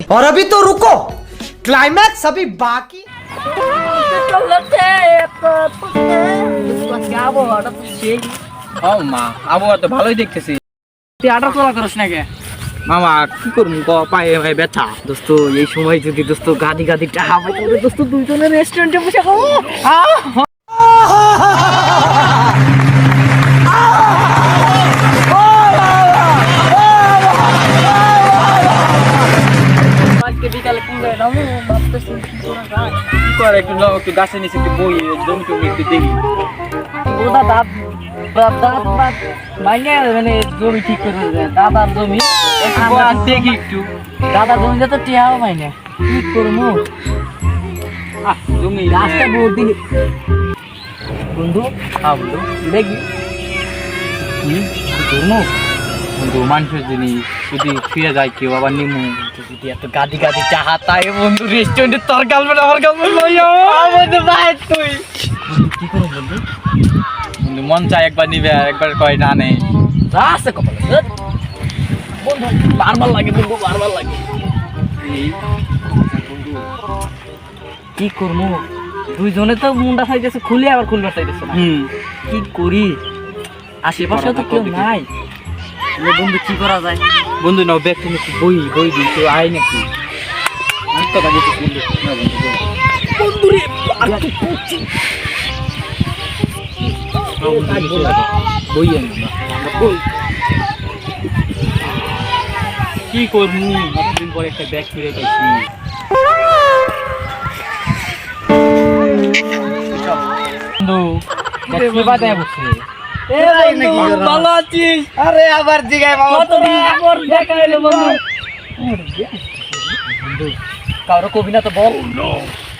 और अभी तो रुको, क्लाइमैक्स अभी बाकी। মা আবহাওয়া তো ভালোই দেখতেছি। তুই আটা চলা করিস না কে? মামা কি করবো পায়ে ভাই ব্যথা। দোস্ত এই সময় যদি দোস্ত গাদি গাদি টাকা পাই তাহলে দোস্ত দুইজনের রেস্টুরেন্টে বসে খাবো। আজকে বিকালে কোন জায়গায় যাবো ভাবতেছি কি করা যায়। কি করে একটু যাও, একটু গাছের নিচে একটু বই জমি টমি একটু দেখি। ওটা দাঁত ভাঙে মানে জমি ঠিক করে দেয়। দাদার জমি দেখি একটু। দাদার জমিতে তো টিয়াও পাই না, কি করবো? জমি রাস্তা বহুত দিন বন্ধু বন্ধু দেখি কি করবো বন্ধু, মানুষের জিনিস যদি ফিরে যায় কেউ আবার নিমু যদি এত গাদি গাদি চাহা তাই বন্ধু রেস্টুরেন্টে তোর গার্লফ্রেন্ড আমার গার্লফ্রেন্ড ভাই তুই কি করবো বন্ধু? বন্ধু মন চায় একবার নিবে আর একবার কয় না নেই। আছে কপালে বন্ধু, বারবার লাগে বন্ধু, বারবার লাগে। কি করবো? দুইজনে তো মুন্ডা চাইতেছে খুলে আবার খুলবার চাইতেছে না। কি করি? আশেপাশে তো কেউ নাই। বন্ধু কি করা যায়? বন্ধু নাও ব্যাগ তুমি বই বই দিই তো আয় নাকি তো কাজে তো বন্ধু না বন্ধু বন্ধু রে আর তো করছি বই আনি না বই কি করবো? কতদিন পরে একটা ব্যাগ ফিরে পাইছি। বন্ধু কি বাদায় বসে ভালো আছিস? আরে আবার জিগায় মামা কতদিন পর দেখা হলো বন্ধু। কারো কবি না তো বল,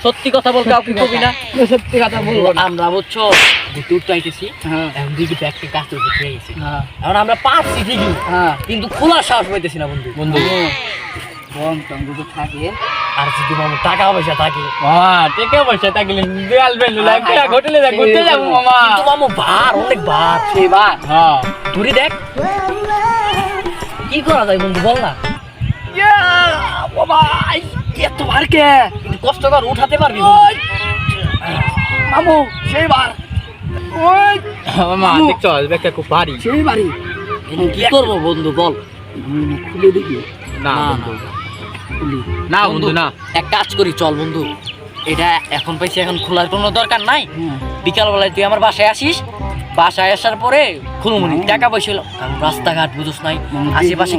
সত্যি কথা বল, কাউকে কবি না। সত্যি কথা বল। আমরা বুঝছো ঘুরতে উঠতে আইতেছি, এখন দিকে ব্যাগকে কাছে উঠে গেছি। এখন আমরা পারছি ঠিকই, কিন্তু খোলার সাহস পাইতেছি না বন্ধু। বন্ধু বল তঙ্গু তো থাকে, আর যদি মামু টাকা পয়সা থাকে, মামা টাকা পয়সা থাকলে দেয়াল বেলু লাগবে হোটেলে যা ঘুরতে যাবো মামা। কিন্তু মামু বার অনেক বার, সেই বার তুই দেখ কি করা যায় বন্ধু বল না। বাবা এত বার কে, কিন্তু কষ্ট কর উঠাতে পারবি মামু, সেই বার মামা দেখছো ব্যাগটা খুব ভারী। সেই বাড়ি কি করবো বন্ধু বল? খুলে দেখি না বন্ধু না বন্ধু না, এক কাজ করি চল বন্ধু, এটা এখন পাইছি, এখন খোলার কোনো দরকার নাই। বিকাল বেলায় তুই আমার বাসায় আসিস, বাসায় আসার পরে খুলমুনি টাকা পয়সা হলো, কারণ রাস্তাঘাট বুঝোস নাই আশেপাশে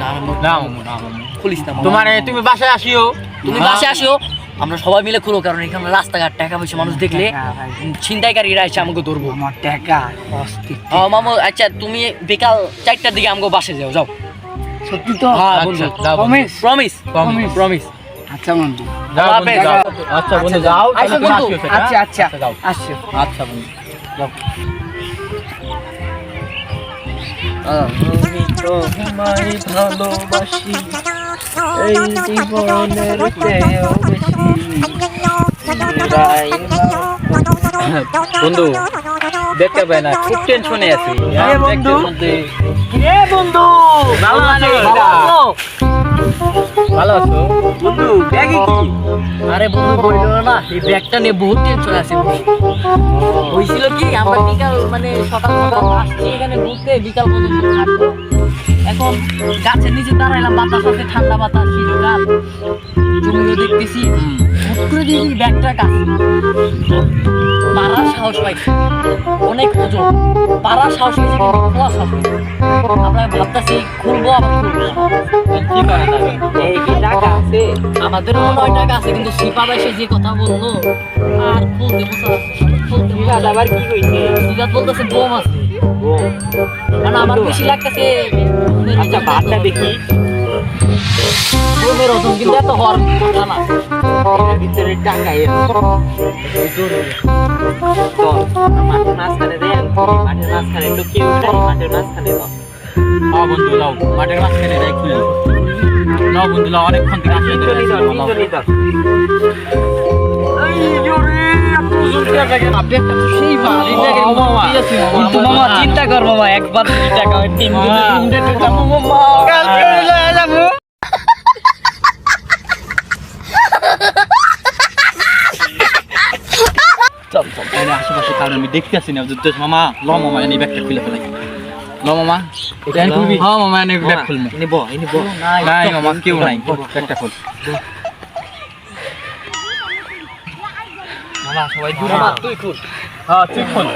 না না মামু না মামু খুলিস না তোমার তুমি বাসায় আসিও, তুমি বাসায় আসিও, আমরা সবাই মিলে খুলো, কারণ এখানে রাস্তাঘাট টাকা পয়সা মানুষ দেখলে ছিনতাইকারীরা এসে আমাকে ধরবো। আমার টাকা মামু আচ্ছা তুমি বিকাল 4টার দিকে আমাকে বাসায় যাও। যাও সত্যি তো? হ্যাঁ বন্ধু প্রমিস প্রমিস প্রমিস। আচ্ছা বন্ধু যাও বন্ধু যাও। আচ্ছা বন্ধু যাও। আচ্ছা বন্ধু আচ্ছা আচ্ছা যাও। আসো। আচ্ছা বন্ধু যাও। আমি তোমায় ভালোবাসি এই জীবনের চেয়েও বেশি। বন্ধু দেখতে পাই না, খুব টেনশনে আছি বন্ধু বন্ধু ভালো আছো? ভালো আছো বন্ধু ব্যাগে কি? আরে বন্ধু বললো না, এই ব্যাগটা নিয়ে বহুত টেনশন আছে। হয়েছিল কি, আমরা বিকাল মানে সকাল সকাল আসছি এখানে ঘুরতে, বিকাল পর্যন্ত থাকবো। এখন গাছের নিচে দাঁড়াইলাম, বাতাস আছে, ঠান্ডা বাতাস, শীতকাল, জমিও দেখতেছি, হুট করে দেখি ব্যাগটা গাছ পাড়ার সাহস পাইছি, অনেক ওজন, পাড়ার সাহস পেয়েছি কিন্তু খোলা সাহস পাইছি। আমরা ভাবতেছি খুলবো, আবার খুলবো কি করে না এই কি টাকা আছে আমাদেরও 9 টাকা আছে, কিন্তু সিপা বাইসে যে কথা বললো আর বলতে আবার কি হইছে, সিরাত বলতেছে বোম আছে, কারণ আমার বেশি লাগতেছে। আচ্ছা বারটা দেখি, বোমের ওজন কিন্তু এত হওয়ার কথা না, এর ভিতরে টাকা মাঠের মাঝখানে দেন, মাঠের মাঝখানে একটু কেউ নাই, মাঠের মাঝখানে দাও। বন্ধু যাও, মাঠের মাঝখানে যাই খুলি নাও বন্ধু নাও, অনেকক্ষণ থেকে আসলে চিন্তা করবো একবার টাকা কারণ আমি দেখতে আসি না যুদ্ধ মামা ল মামা এনে ব্যাগটা খুলে ফেলাই ল মামা হ্যাঁ মামা এনে ব্যাগ খুলবো নাই মামা কেউ নাই ব্যাগটা খুল মামা সবাই দূরে তুই খুল হ্যাঁ তুই খুল